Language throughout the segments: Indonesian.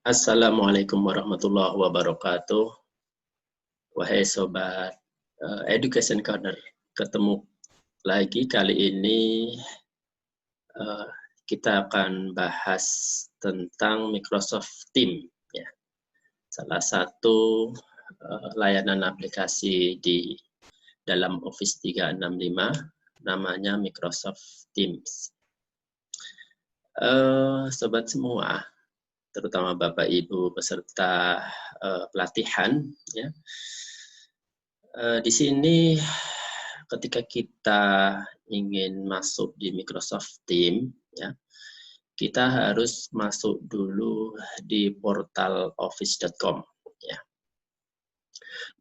Assalamualaikum warahmatullahi wabarakatuh. Wahai sobat Education Corner, ketemu lagi kali ini kita akan bahas tentang Microsoft Teams, ya. Salah satu layanan aplikasi di dalam Office 365 namanya Microsoft Teams. Sobat semua, terutama Bapak Ibu peserta pelatihan, ya. Di sini ketika kita ingin masuk di Microsoft Teams, ya, kita harus masuk dulu di portal office.com, ya.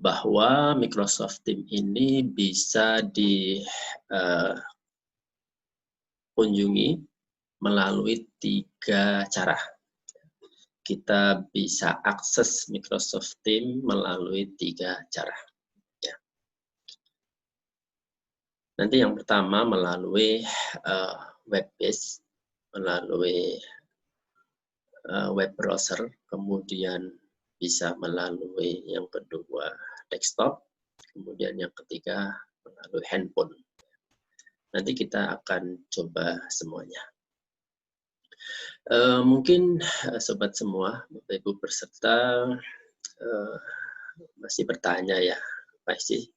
Bahwa Microsoft Teams ini bisa dikunjungi melalui 3 cara. Kita bisa akses Microsoft Teams melalui 3 cara. Ya. Nanti yang pertama melalui web page, melalui web browser, kemudian bisa melalui yang kedua desktop, kemudian yang ketiga melalui handphone. Nanti kita akan coba semuanya. Mungkin sobat semua, Bapak Ibu peserta masih bertanya ya, apa sih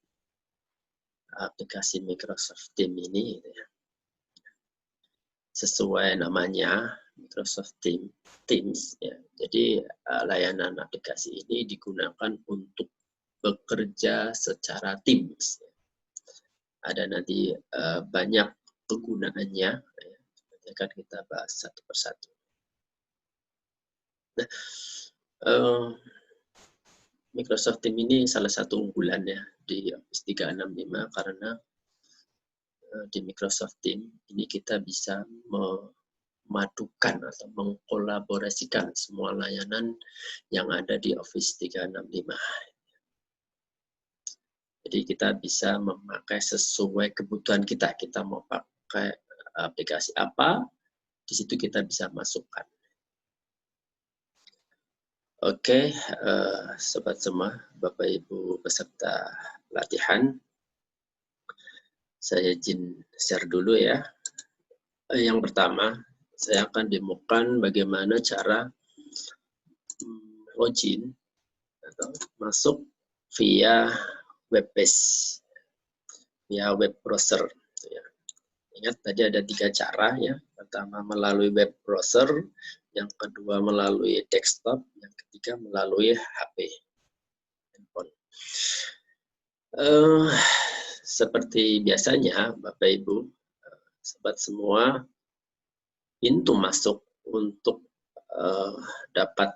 aplikasi Microsoft Teams ini, gitu ya. Sesuai namanya Microsoft Teams, ya. Jadi layanan aplikasi ini digunakan untuk bekerja secara Teams. Ada nanti banyak kegunaannya, ya. Akan kita bahas satu persatu. Nah, Microsoft Teams ini salah satu unggulannya di Office 365 karena di Microsoft Teams ini kita bisa memadukan atau mengkolaborasikan semua layanan yang ada di Office 365. Jadi kita bisa memakai sesuai kebutuhan kita. Kita mau pakai aplikasi apa, di situ kita bisa masukkan. Oke, sobat semua, Bapak Ibu peserta pelatihan, saya izin share dulu ya. Yang pertama, saya akan demokan bagaimana cara login atau masuk via web page, via web browser. Ya. Ingat tadi ada 3 cara ya. Pertama melalui web browser, yang kedua melalui desktop, yang ketiga melalui HP, handphone. Seperti biasanya, Bapak Ibu, sobat semua, pintu masuk untuk dapat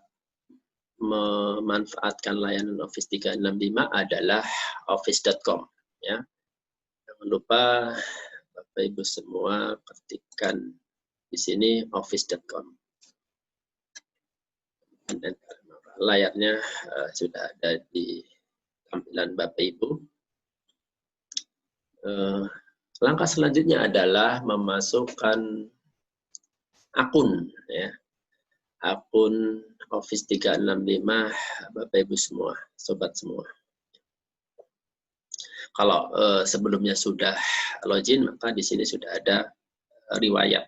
memanfaatkan layanan Office 365 adalah office.com, ya. Jangan lupa Bapak Ibu semua ketikkan di sini office.com. Layarnya sudah ada di tampilan Bapak Ibu. Langkah selanjutnya adalah memasukkan akun, ya. Akun Office 365 Bapak Ibu semua, sobat semua. Kalau sebelumnya sudah login, maka di sini sudah ada riwayat.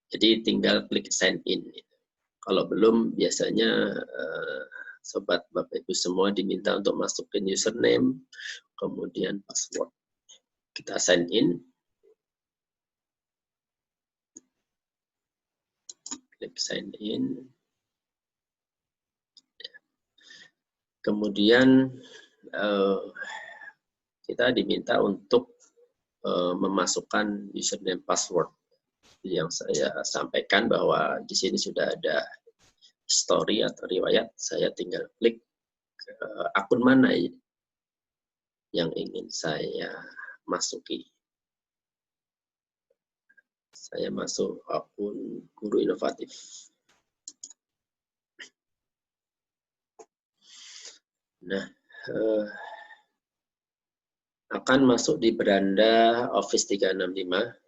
Jadi tinggal klik sign in. Kalau belum, biasanya sobat Bapak Ibu semua diminta untuk masukin username, kemudian password. Kita sign in. Klik sign in. Kemudian kita diminta untuk memasukkan username password. Yang saya sampaikan bahwa di sini sudah ada history atau riwayat, saya tinggal klik akun mana yang ingin saya masuki. Saya masuk akun Guru Inovatif. Nah, akan masuk di beranda Office 365.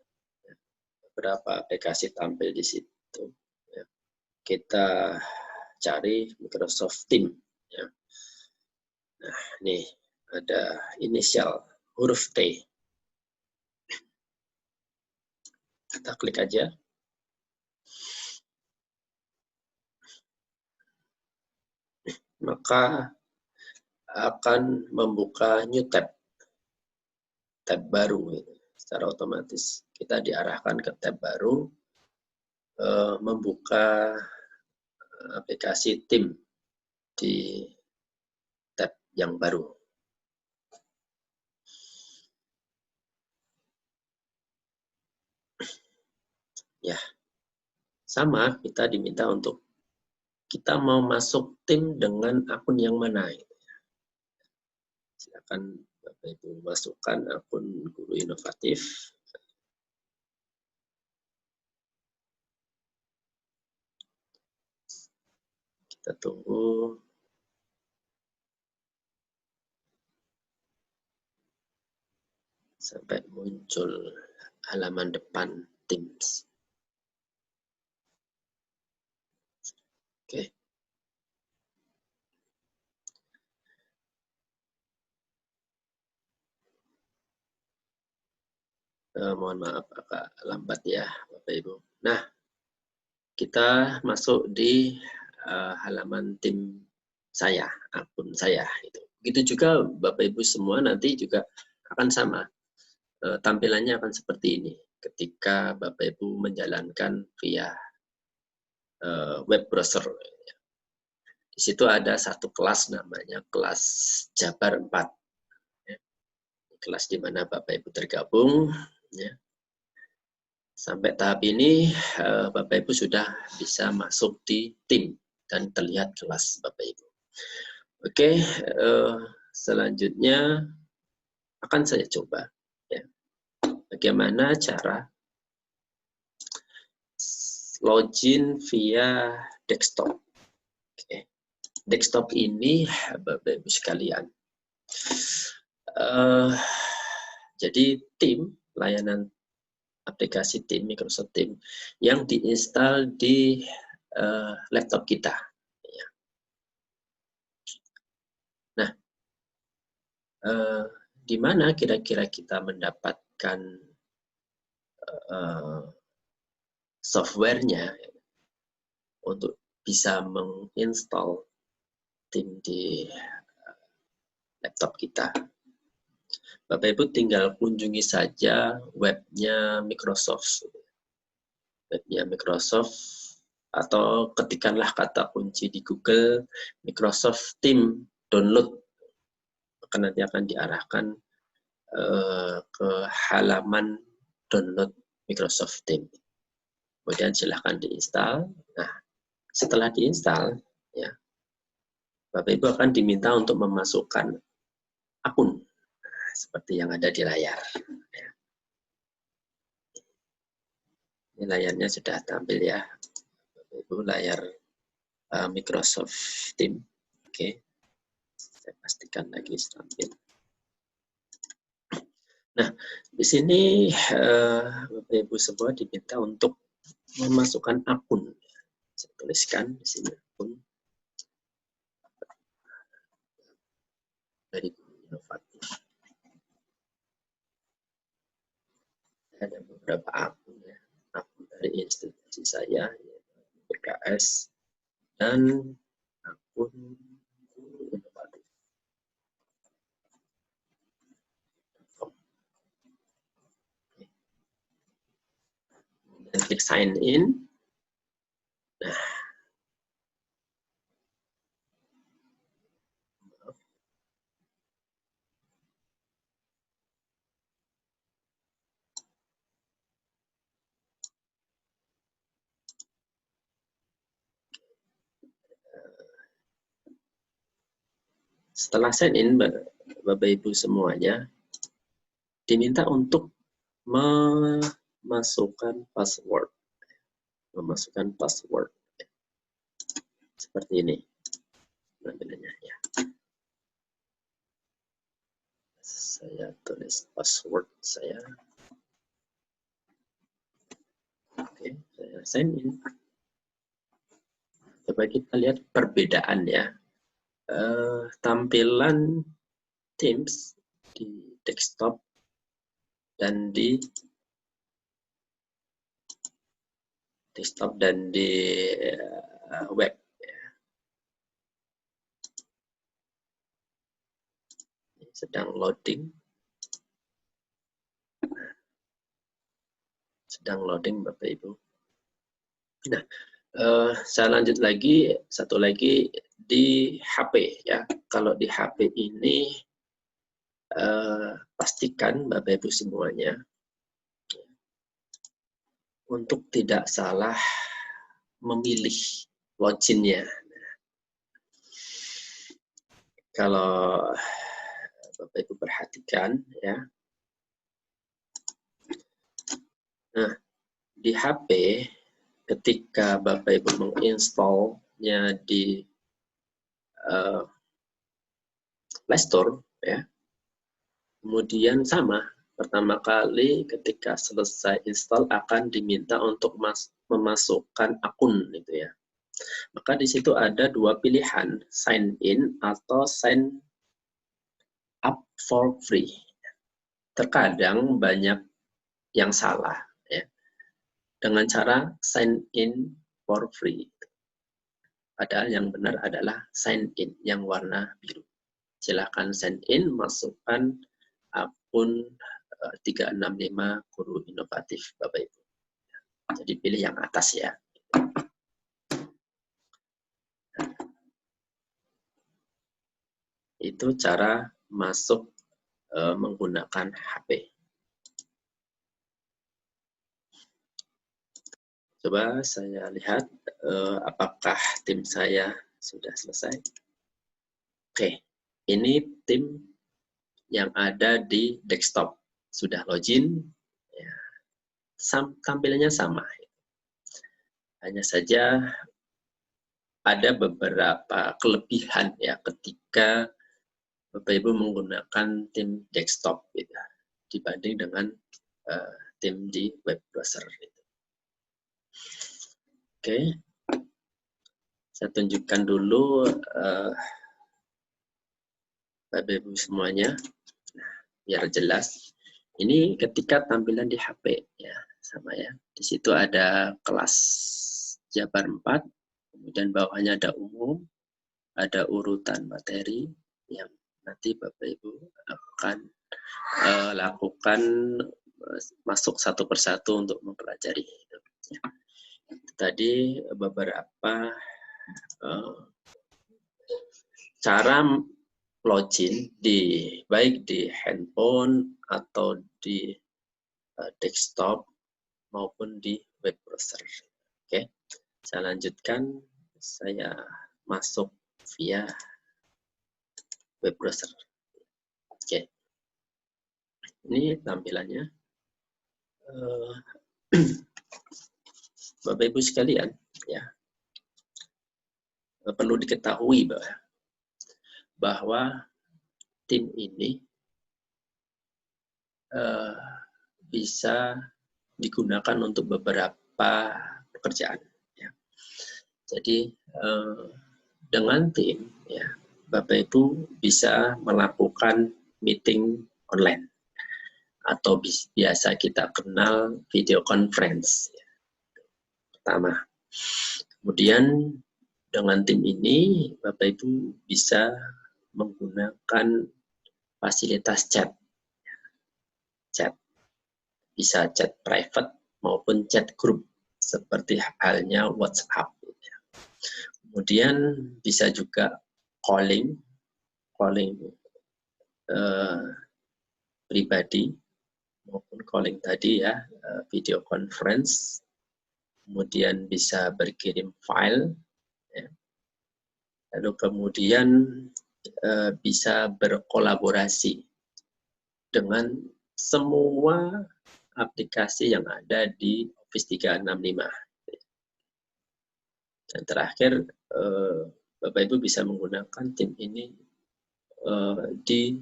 Beberapa aplikasi tampil di situ. Kita cari Microsoft Teams. Ya. Nah, ini ada inisial huruf T. Kita klik aja. Maka akan membuka new tab baru secara otomatis. Kita diarahkan ke tab baru, membuka aplikasi Teams di tab yang baru. Ya, sama kita diminta untuk kita mau masuk tim dengan akun yang mana. Silakan Bapak Ibu masukkan akun Guru Inovatif. Kita tunggu. Sampai muncul halaman depan Teams. Oke. Mohon maaf agak lambat ya Bapak Ibu. Nah, kita masuk di halaman tim saya, akun saya. Begitu juga Bapak Ibu semua nanti juga akan sama. Tampilannya akan seperti ini ketika Bapak Ibu menjalankan via web browser. Di situ ada satu kelas namanya kelas Jabar 4. Kelas di mana Bapak Ibu tergabung. Ya. Sampai tahap ini Bapak Ibu sudah bisa masuk di tim dan terlihat kelas Bapak Ibu. Oke, selanjutnya akan saya coba. Ya. Bagaimana cara login via desktop. Oke. Desktop ini Bapak Ibu sekalian. Jadi tim layanan aplikasi Teams, Microsoft Teams yang diinstal di laptop kita. Nah, di mana kira-kira kita mendapatkan softwarenya untuk bisa menginstal Teams di laptop kita? Bapak Ibu tinggal kunjungi saja webnya Microsoft. Webnya Microsoft, atau ketikkanlah kata kunci di Google Microsoft Teams download. Maka nanti akan diarahkan ke halaman download Microsoft Teams. Kemudian silahkan diinstal. Nah, setelah diinstal, ya, Bapak Ibu akan diminta untuk memasukkan akun seperti yang ada di layar. Ini layarnya sudah tampil ya, Bapak Ibu, layar Microsoft Teams. Oke, saya pastikan lagi tampil. Nah, di sini Bapak Ibu semua diminta untuk memasukkan akun. Saya tuliskan di sini akun dari Guru Inovatif. Ada beberapa akun ya, akun dari institusi saya, BKS, dan akun Guru Inovatif. Dan klik sign in. Nah, setelah sign in, Bapak Ibu semuanya diminta untuk memasukkan password. Seperti ini tampilannya ya. Saya tulis password saya. Oke, saya sign in. Coba kita lihat perbedaan ya. Tampilan Teams di desktop dan di web. Sedang loading. Bapak Ibu. Nah, saya lanjut lagi, satu lagi di HP ya. Kalau di HP ini pastikan Bapak Ibu semuanya untuk tidak salah memilih loginnya. Kalau Bapak Ibu perhatikan ya. Nah, di HP ketika Bapak Ibu menginstalnya di Play Store ya. Kemudian sama, pertama kali ketika selesai install akan diminta untuk memasukkan akun gitu ya. Maka di situ ada dua pilihan, sign in atau sign up for free. Terkadang banyak yang salah ya. Dengan cara sign in for free. Padahal yang benar adalah sign in yang warna biru. Silakan sign in, masukkan akun 365 Guru Inovatif Bapak Ibu. Jadi pilih yang atas ya. Itu cara masuk menggunakan HP. Coba saya lihat apakah tim saya sudah selesai. Oke, ini tim yang ada di desktop. Sudah login, ya. Tampilannya sama. Hanya saja ada beberapa kelebihan ya ketika Bapak Ibu menggunakan tim desktop gitu, dibanding dengan tim di web browser. Gitu. Oke, saya tunjukkan dulu Bapak Ibu semuanya, nah, biar jelas. Ini ketika tampilan di HP ya, sama ya. Di situ ada kelas Jabar 4, kemudian bawahnya ada umum, ada urutan materi yang nanti Bapak Ibu akan lakukan masuk satu persatu untuk mempelajari. Tadi beberapa cara login baik di handphone atau di desktop maupun di web browser. Oke, saya lanjutkan. Saya masuk via web browser. Oke, ini tampilannya. Bapak Ibu sekalian, ya, perlu diketahui bahwa tim ini bisa digunakan untuk beberapa pekerjaan. Ya. Jadi dengan tim, ya, Bapak Ibu bisa melakukan meeting online atau biasa kita kenal video conference. Ya. Pertama, kemudian dengan tim ini Bapak Ibu bisa menggunakan fasilitas chat. Bisa chat private maupun chat group seperti halnya WhatsApp. Kemudian bisa juga calling pribadi maupun calling tadi ya, video conference. Kemudian bisa berkirim file, ya. Lalu kemudian bisa berkolaborasi dengan semua aplikasi yang ada di Office 365. Dan terakhir, Bapak Ibu bisa menggunakan tim ini di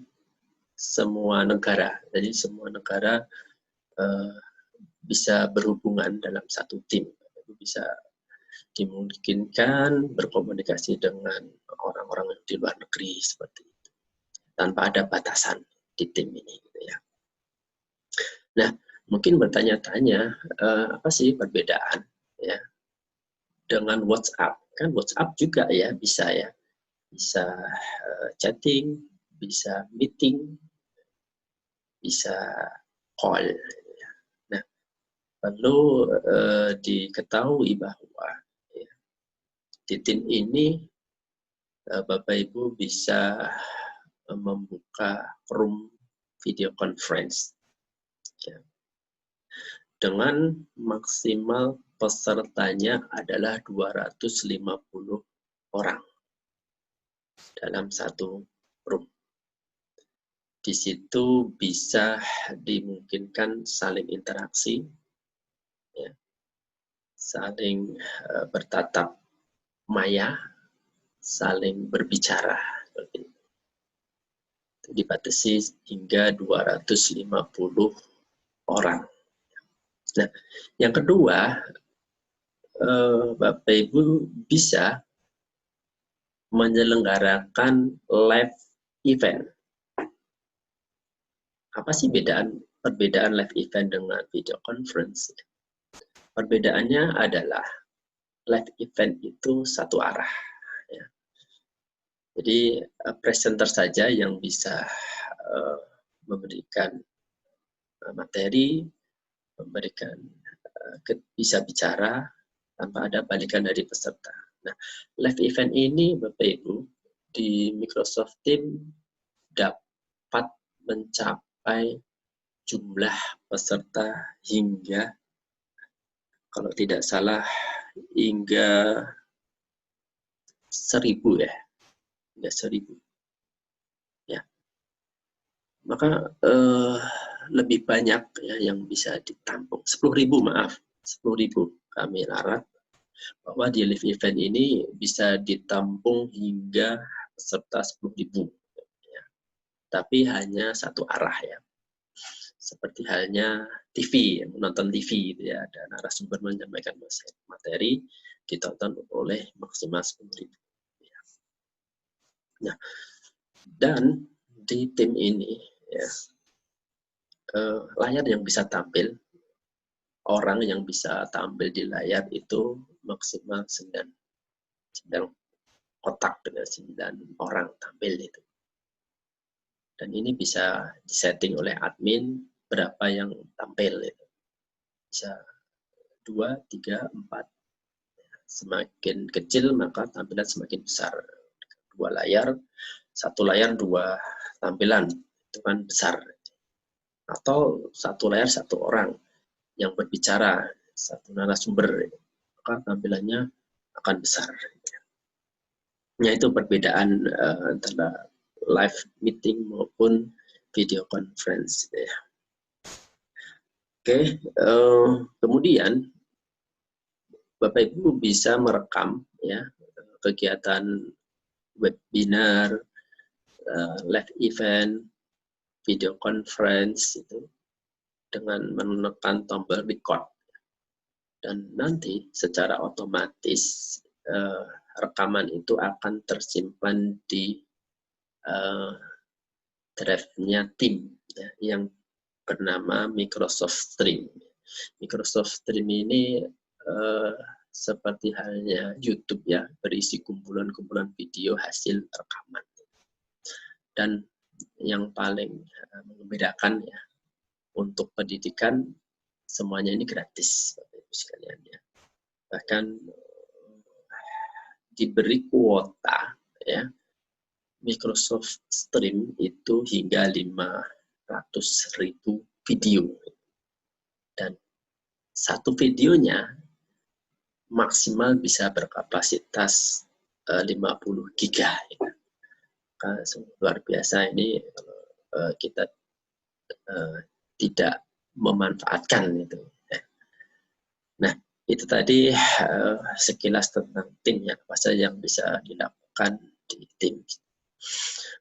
semua negara. Jadi semua negara bisa berhubungan dalam satu tim. Bapak Ibu bisa dimungkinkan berkomunikasi dengan orang-orang di luar negeri seperti itu tanpa ada batasan di tim ini gitu ya. Nah, mungkin bertanya-tanya apa sih perbedaan ya dengan WhatsApp? Kan WhatsApp juga ya bisa chatting, bisa meeting, bisa call. Nah, perlu diketahui bahwa ya, di tim ini Bapak Ibu bisa membuka room video conference ya, dengan maksimal pesertanya adalah 250 orang dalam satu room. Di situ bisa dimungkinkan saling interaksi, ya, saling bertatap maya, saling berbicara. Dibatasi hingga 250 orang. Nah, yang kedua, Bapak Ibu bisa menyelenggarakan live event. Apa sih perbedaan live event dengan video conference? Perbedaannya adalah live event itu satu arah. Ya. Jadi presenter saja yang bisa memberikan materi, memberikan bisa bicara tanpa ada balikan dari peserta. Nah, live event ini Bapak Ibu di Microsoft Teams dapat mencapai jumlah peserta hingga, kalau tidak salah, hingga 1.000 ya, hingga 1.000. Ya, maka lebih banyak ya yang bisa ditampung. 10.000 maaf, 10.000 kami larat bahwa di live event ini bisa ditampung hingga peserta 10.000. Ya. Tapi hanya satu arah ya. Seperti halnya TV, menonton TV gitu ya, ada narasumber menyampaikan materi, ditonton oleh maksimal 10.000. Ya. Nah, dan di tim ini ya, layar yang bisa tampil, orang yang bisa tampil di layar itu maksimal 9 kotak dengan 9 orang tampil itu. Dan ini bisa disetting oleh admin berapa yang tampil itu. Bisa 2, 3, 4. Semakin kecil maka tampilan semakin besar. 2 layar, 1 layar 2 tampilan, itu kan besar. Atau 1 layar 1 orang yang berbicara, 1 narasumber, maka tampilannya akan besar. Ya, itu perbedaan antara live meeting maupun video conference. Ya. Oke, kemudian Bapak Ibu bisa merekam ya kegiatan webinar, live event, video conference itu dengan menekan tombol record. Dan nanti secara otomatis rekaman itu akan tersimpan di drive-nya tim ya, yang bernama Microsoft Stream. Microsoft Stream ini seperti halnya YouTube ya, berisi kumpulan-kumpulan video hasil rekaman. Dan yang paling membedakan ya, untuk pendidikan semuanya ini gratis Bapak Ibu sekalian ya. Bahkan diberi kuota ya, Microsoft Stream itu hingga 500.000 video. Dan satu videonya maksimal bisa berkapasitas 50 giga. Ya. Luar biasa ini kita tidak memanfaatkan itu. Nah, itu tadi sekilas tentang tim ya, apa saja yang bisa dilakukan di tim.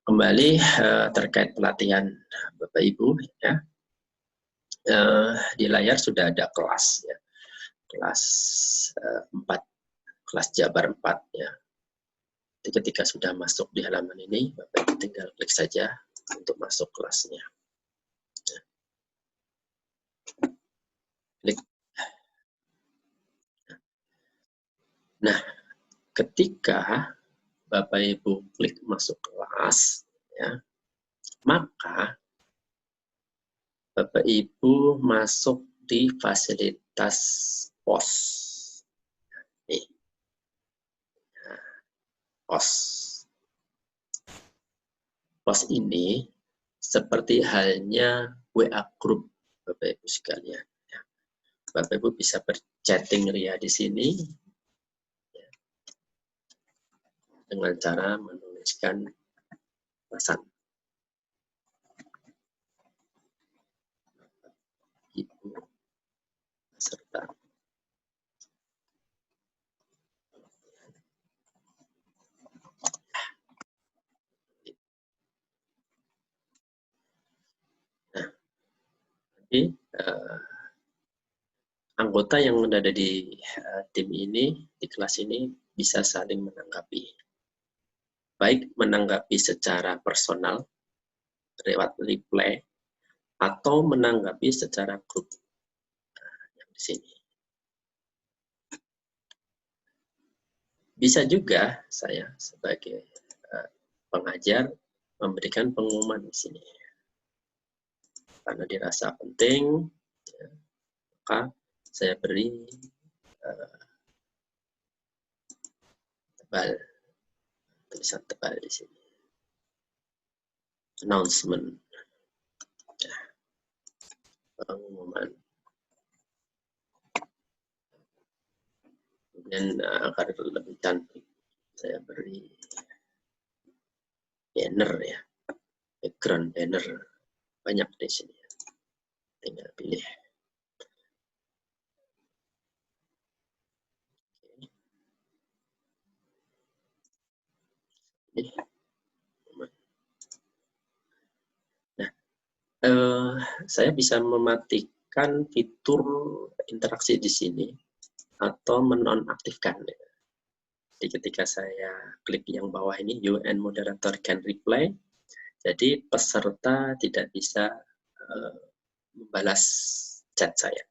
Kembali terkait pelatihan Bapak Ibu ya, di layar sudah ada kelas ya, kelas 4 kelas Jabar 4 ya. Jadi ketika sudah masuk di halaman ini, Bapak Ibu tinggal klik saja untuk masuk kelasnya. Klik. Nah, ketika Bapak Ibu klik masuk kelas, ya, maka Bapak Ibu masuk di fasilitas POS. Nih. Nah, POS. POS ini seperti halnya WA Group, Bapak Ibu sekalian. Ya. Bapak Ibu bisa berchatting ria di sini ya, dengan cara menuliskan pesan. Ibu peserta. Nah, nanti anggota yang ada di tim ini, di kelas ini, bisa saling menanggapi. Baik menanggapi secara personal, lewat reply, atau menanggapi secara grup. Nah, yang di sini. Bisa juga saya sebagai pengajar memberikan pengumuman di sini. Karena dirasa penting, ya, maka saya beri tebal, tulisan tebal di sini. Announcement, ya, pengumuman. Kemudian agar lebih cantik, saya beri banner ya, background banner, banyak di sini. Tinggal pilih. Nah, saya bisa mematikan fitur interaksi di sini atau menonaktifkan. Jadi ketika saya klik yang bawah ini, you and moderator can reply, jadi peserta tidak bisa membalas chat saya.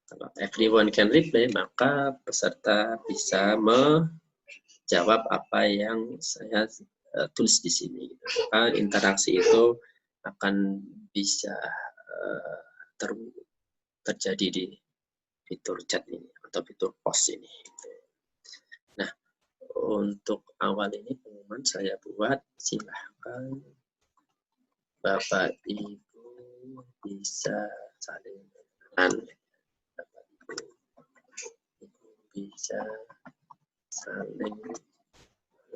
Kalau everyone can reply, maka peserta bisa menjawab apa yang saya tulis di sini. Maka interaksi itu akan bisa terjadi di fitur chat ini atau fitur post ini. Nah, untuk awal ini pengumuman saya buat, silahkan Bapak Ibu bisa saling kenalan. Bapak Ibu bisa saling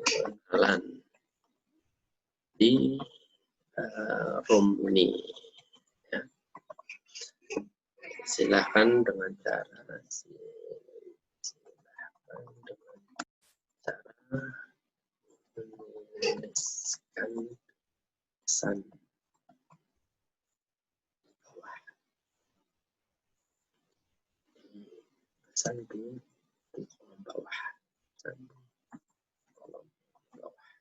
kenalan di room ini. Ya. Silahkan dengan cara menuliskan pesan di kolom bawah. Kolom bawah.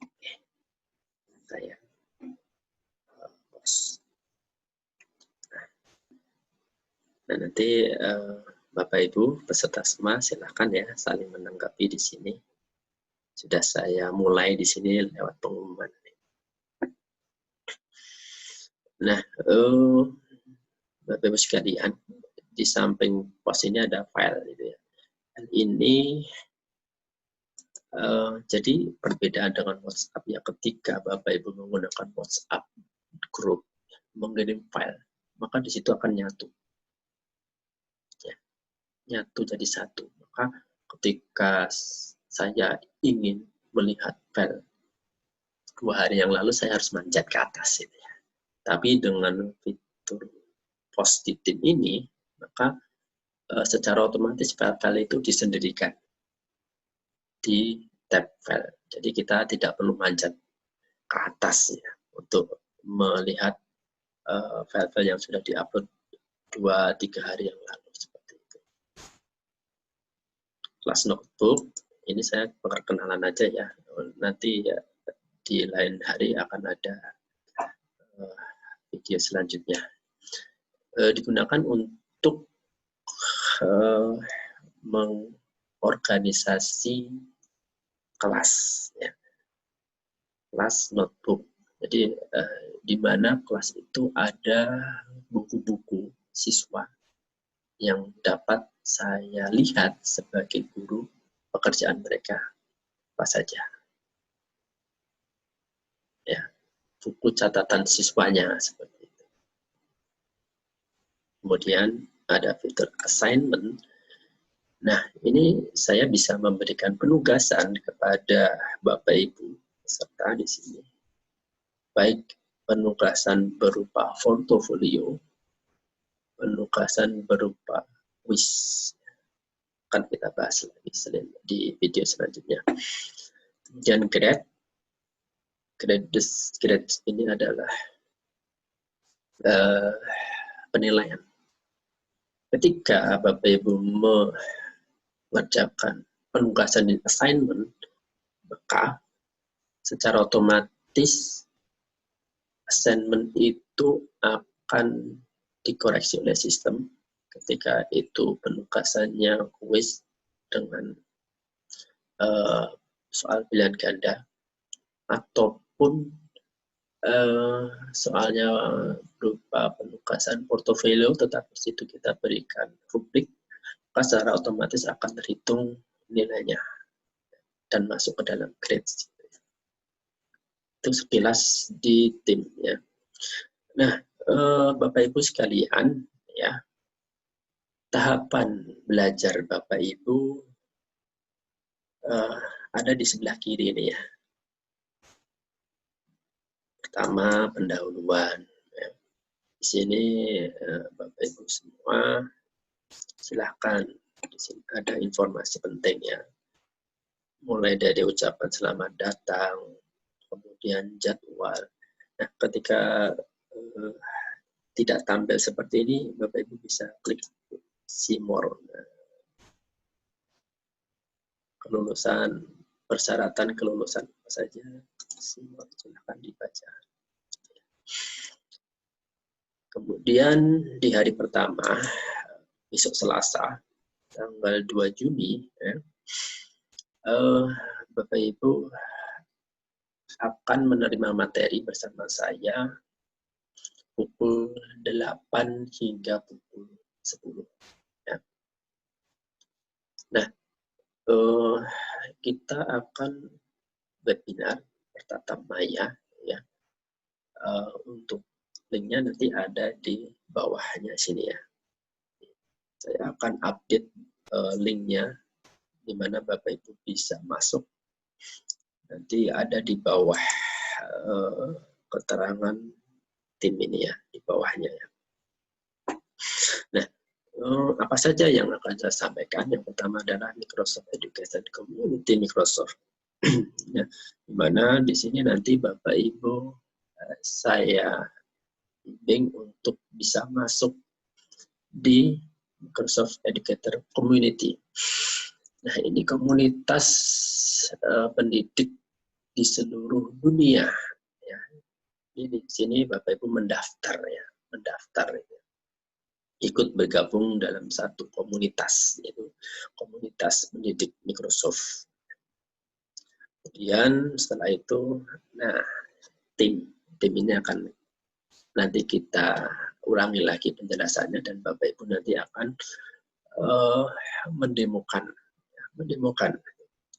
Oke. Saya post. Nah, nanti Bapak Ibu peserta semua silahkan ya saling menanggapi di sini. Sudah saya mulai di sini lewat pengumuman. Nah, Bapak Ibu sekalian, di samping pos ini ada file gitu ya. File ini jadi perbedaan dengan WhatsApp ya, ketika Bapak Ibu menggunakan WhatsApp group mengirim file, maka di situ akan nyatu. Ya, nyatu jadi satu. Maka ketika saya ingin melihat file 2 hari yang lalu, saya harus manjat ke atas gitu ya. Tapi dengan fitur post di tim ini, maka secara otomatis file itu disendirikan di tab file. Jadi kita tidak perlu manjat ke atas ya, untuk melihat file-file yang sudah diupload 2-3 hari yang lalu seperti itu. kelas notebook. Ini saya perkenalan aja ya. Nanti ya, di lain hari akan ada video selanjutnya. Digunakan untuk mengorganisasi kelas, ya. Kelas notebook. Jadi di mana kelas itu ada buku-buku siswa yang dapat saya lihat sebagai guru pekerjaan mereka apa saja. Ya, buku catatan siswanya seperti itu. Kemudian ada fitur assignment. Nah, ini saya bisa memberikan penugasan kepada Bapak Ibu peserta di sini. Baik penugasan berupa portofolio, penugasan berupa quiz. Akan kita bahas lagi di video selanjutnya. Kemudian grade ini adalah penilaian. Ketika Bapak Ibu mengerjakan penugasan dan assignment, maka secara otomatis assignment itu akan dikoreksi oleh sistem ketika itu penugasannya quiz dengan soal pilihan ganda ataupun soalnya berupa penugasan portofolio, tetapi situ kita berikan rubrik, maka secara otomatis akan terhitung nilainya dan masuk ke dalam grades. Itu sekilas di tim, ya. Nah, Bapak Ibu sekalian, ya, tahapan belajar Bapak Ibu ada di sebelah kiri ini, ya. Pertama, pendahuluan. Ya. Di sini Bapak Ibu semua silahkan, di sini ada informasi penting, ya. Mulai dari ucapan selamat datang, kemudian jadwal. Nah, ketika tidak tampil seperti ini, Bapak Ibu bisa klik see more. Kelulusan, persyaratan kelulusan apa saja, see more, silahkan dibaca. Kemudian di hari pertama, besok Selasa, tanggal 2 Juni, ya, Bapak Ibu akan menerima materi bersama saya pukul 8 hingga pukul 10. Ya. Nah, kita akan webinar bertatap maya, ya. Untuk linknya nanti ada di bawahnya sini, ya. Saya akan update linknya di mana Bapak Ibu bisa masuk. Nanti ada di bawah keterangan tim ini, ya, di bawahnya, ya. Nah, apa saja yang akan saya sampaikan? Yang pertama adalah Microsoft Education Community Microsoft. Ya, di mana di sini nanti Bapak Ibu saya bimbing untuk bisa masuk di Microsoft Educator Community. Nah, ini komunitas pendidik di seluruh dunia. Ya. Di sini Bapak Ibu mendaftar, ya, mendaftar, ya. Ikut bergabung dalam satu komunitas, yaitu komunitas pendidik Microsoft. Kemudian setelah itu, nah, tim ini akan nanti kita ulangi lagi penjelasannya dan Bapak Ibu nanti akan mendemokan.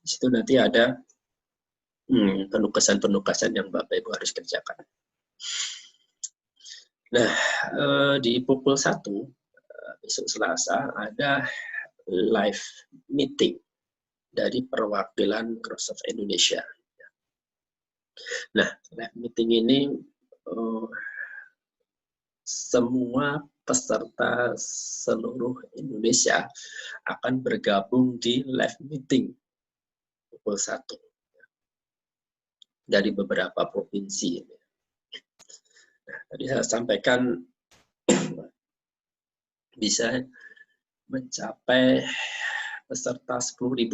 Di situ nanti ada penugasan-penugasan yang Bapak Ibu harus kerjakan. Nah, di pukul 1 besok Selasa ada live meeting dari perwakilan Microsoft Indonesia. Nah, live meeting ini semua peserta seluruh Indonesia akan bergabung di live meeting pukul 1 dari beberapa provinsi. Nah, tadi saya sampaikan bisa mencapai peserta 10.000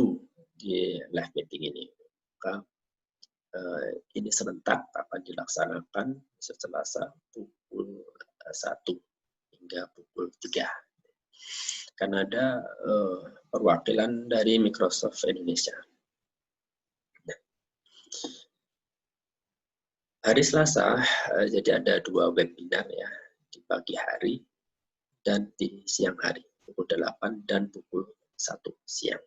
di live meeting ini. Maka ini serentak akan dilaksanakan Selasa pukul 1 hingga pukul 3. Karena ada perwakilan dari Microsoft Indonesia. Hari Selasa, jadi ada 2 webinar ya, di pagi hari dan di siang hari, pukul 8 dan pukul 1 siang.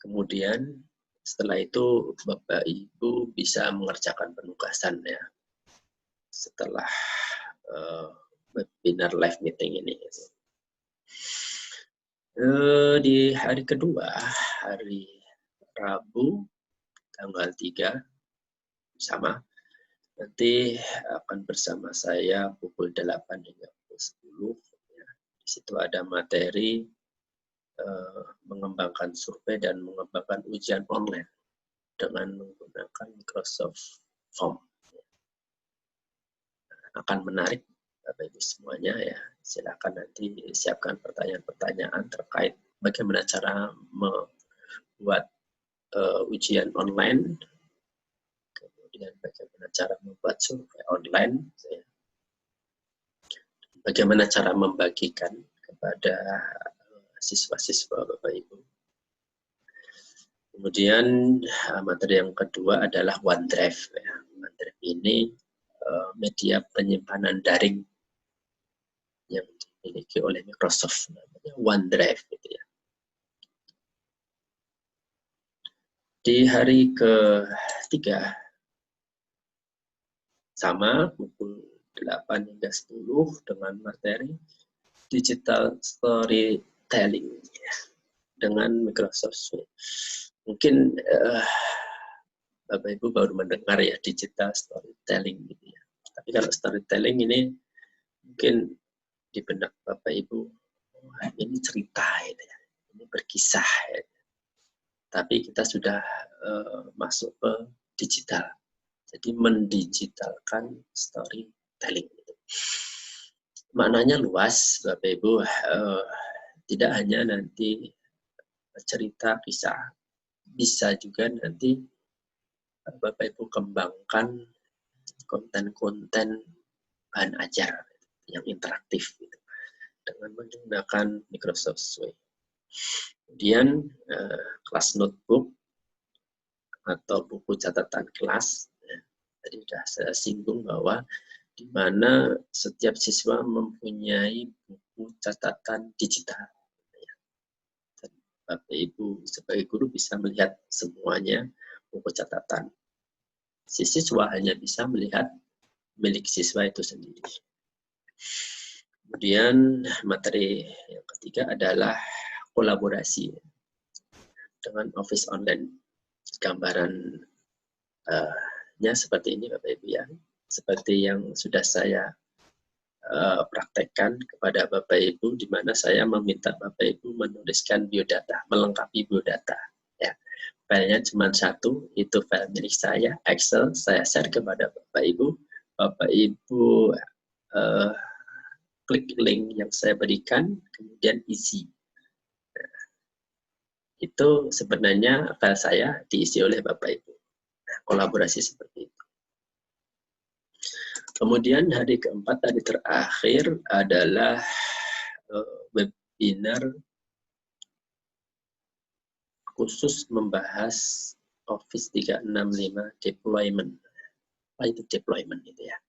Kemudian setelah itu Bapak Ibu bisa mengerjakan penugasan ya, setelah webinar live meeting ini. Di hari kedua, hari Rabu, tanggal 3, sama. Nanti akan bersama saya pukul 8 hingga pukul 10. Ya. Di situ ada materi mengembangkan survei dan mengembangkan ujian online dengan menggunakan Microsoft Form. Akan menarik Bapak Ibu semuanya ya. Silakan nanti siapkan pertanyaan-pertanyaan terkait bagaimana cara membuat ujian online, kemudian bagaimana cara membuat survei online, ya. Bagaimana cara membagikan kepada siswa-siswa Bapak Ibu. Kemudian materi yang kedua adalah OneDrive. Ya. OneDrive ini media penyimpanan daring yang dimiliki oleh Microsoft, namanya OneDrive. Gitu ya. Di hari ketiga, sama pukul 8 hingga 10 dengan materi digital storytelling ya, dengan Microsoft Suite. Mungkin Bapak Ibu baru mendengar ya digital storytelling gitu ya. Tapi kalau storytelling ini mungkin di benak Bapak Ibu, ini cerita gitu ya, ini berkisah ya. Tapi kita sudah masuk ke digital. Jadi mendigitalkan storytelling. Gitu. Maknanya luas, Bapak Ibu. Tidak hanya nanti cerita kisah, bisa juga nanti Bapak Ibu kembangkan konten-konten bahan ajar yang interaktif gitu, dengan menggunakan Microsoft Suite. Kemudian kelas notebook atau buku catatan kelas. Tadi sudah saya singgung bahwa di mana setiap siswa mempunyai buku catatan digital. Dan Bapak Ibu sebagai guru bisa melihat semuanya buku catatan. Si siswa hanya bisa melihat milik siswa itu sendiri. Kemudian materi yang ketiga adalah kolaborasi dengan Office Online. Gambarannya seperti ini Bapak Ibu ya. Seperti yang sudah saya praktekkan kepada Bapak Ibu, di mana saya meminta Bapak Ibu menuliskan biodata, melengkapi biodata. Ya. Filenya cuma satu, itu file milik saya, Excel, saya share kepada Bapak Ibu. Bapak Ibu klik link yang saya berikan, kemudian isi. Nah, itu sebenarnya file saya diisi oleh Bapak Ibu. Nah, kolaborasi seperti itu. Kemudian hari keempat, hari terakhir adalah webinar khusus membahas Office 365 deployment. Apa itu deployment itu ya?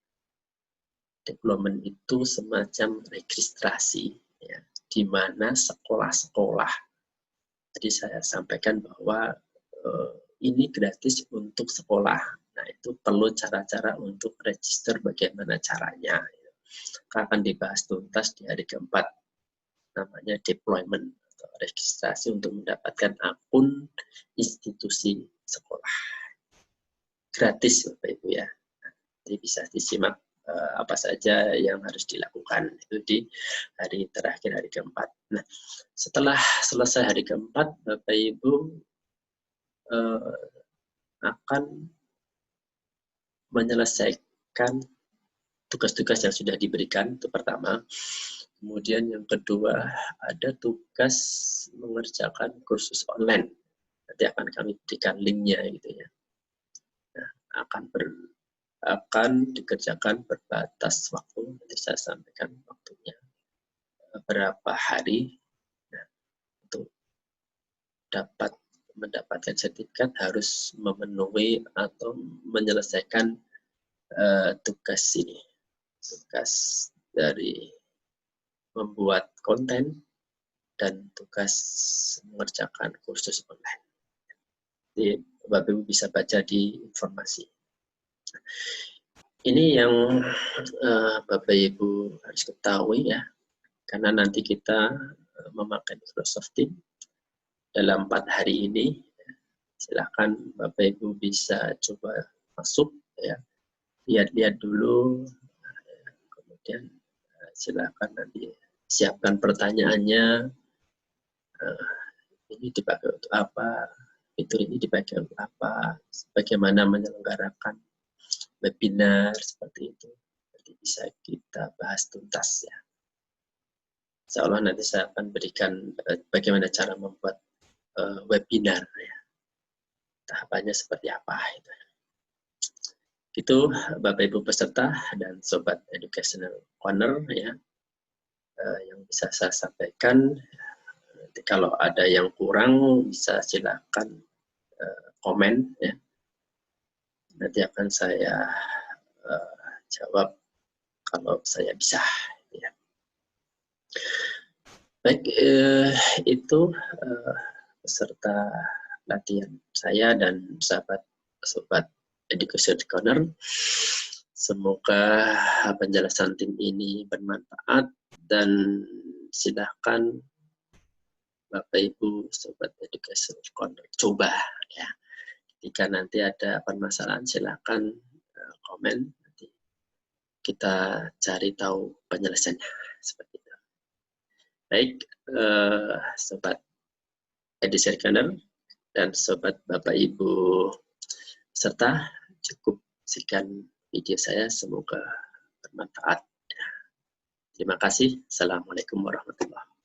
Deployment itu semacam registrasi, ya, di mana sekolah-sekolah. Jadi saya sampaikan bahwa ini gratis untuk sekolah. Nah, itu perlu cara-cara untuk register bagaimana caranya. Akan dibahas tuntas di hari keempat. Namanya deployment atau registrasi untuk mendapatkan akun institusi sekolah. Gratis Bapak Ibu ya. Jadi bisa disimak apa saja yang harus dilakukan itu di hari terakhir, hari keempat. Nah, setelah selesai hari keempat, Bapak Ibu akan menyelesaikan tugas-tugas yang sudah diberikan. Itu pertama. Kemudian yang kedua, ada tugas mengerjakan kursus online. Nanti akan kami berikan linknya gitu ya. Nah, akan dikerjakan berbatas waktu. Nanti saya sampaikan waktunya berapa hari. Nah, untuk mendapatkan sertifikat harus memenuhi atau menyelesaikan tugas ini. Tugas dari membuat konten dan tugas mengerjakan kursus online. Jadi Bapak Ibu bisa baca di informasi. Ini yang Bapak Ibu harus ketahui ya, karena nanti kita memakai Microsoft Teams dalam 4 hari ini. Silakan Bapak Ibu bisa coba masuk ya, lihat-lihat dulu, kemudian silakan nanti siapkan pertanyaannya. Ini dipakai untuk apa? Fitur ini dipakai untuk apa? Bagaimana menyelenggarakan webinar seperti itu? Jadi bisa kita bahas tuntas ya. Insya Allah nanti saya akan berikan bagaimana cara membuat webinar ya. Tahapannya seperti apa itu. Itu Bapak Ibu peserta dan Sobat Educational Corner ya, yang bisa saya sampaikan. Nanti kalau ada yang kurang bisa silakan komen ya. Nanti akan saya jawab kalau saya bisa ya. Baik, itu peserta latihan saya dan sobat Education Corner. Semoga penjelasan tim ini bermanfaat dan silahkan Bapak Ibu sobat Education Corner coba ya. Jika nanti ada permasalahan silahkan komen, nanti kita cari tahu penyelesaiannya seperti itu. Baik, sobat Education Corner dan sobat Bapak Ibu serta cukup sekian video saya, semoga bermanfaat. Terima kasih. Assalamualaikum warahmatullahi wabarakatuh.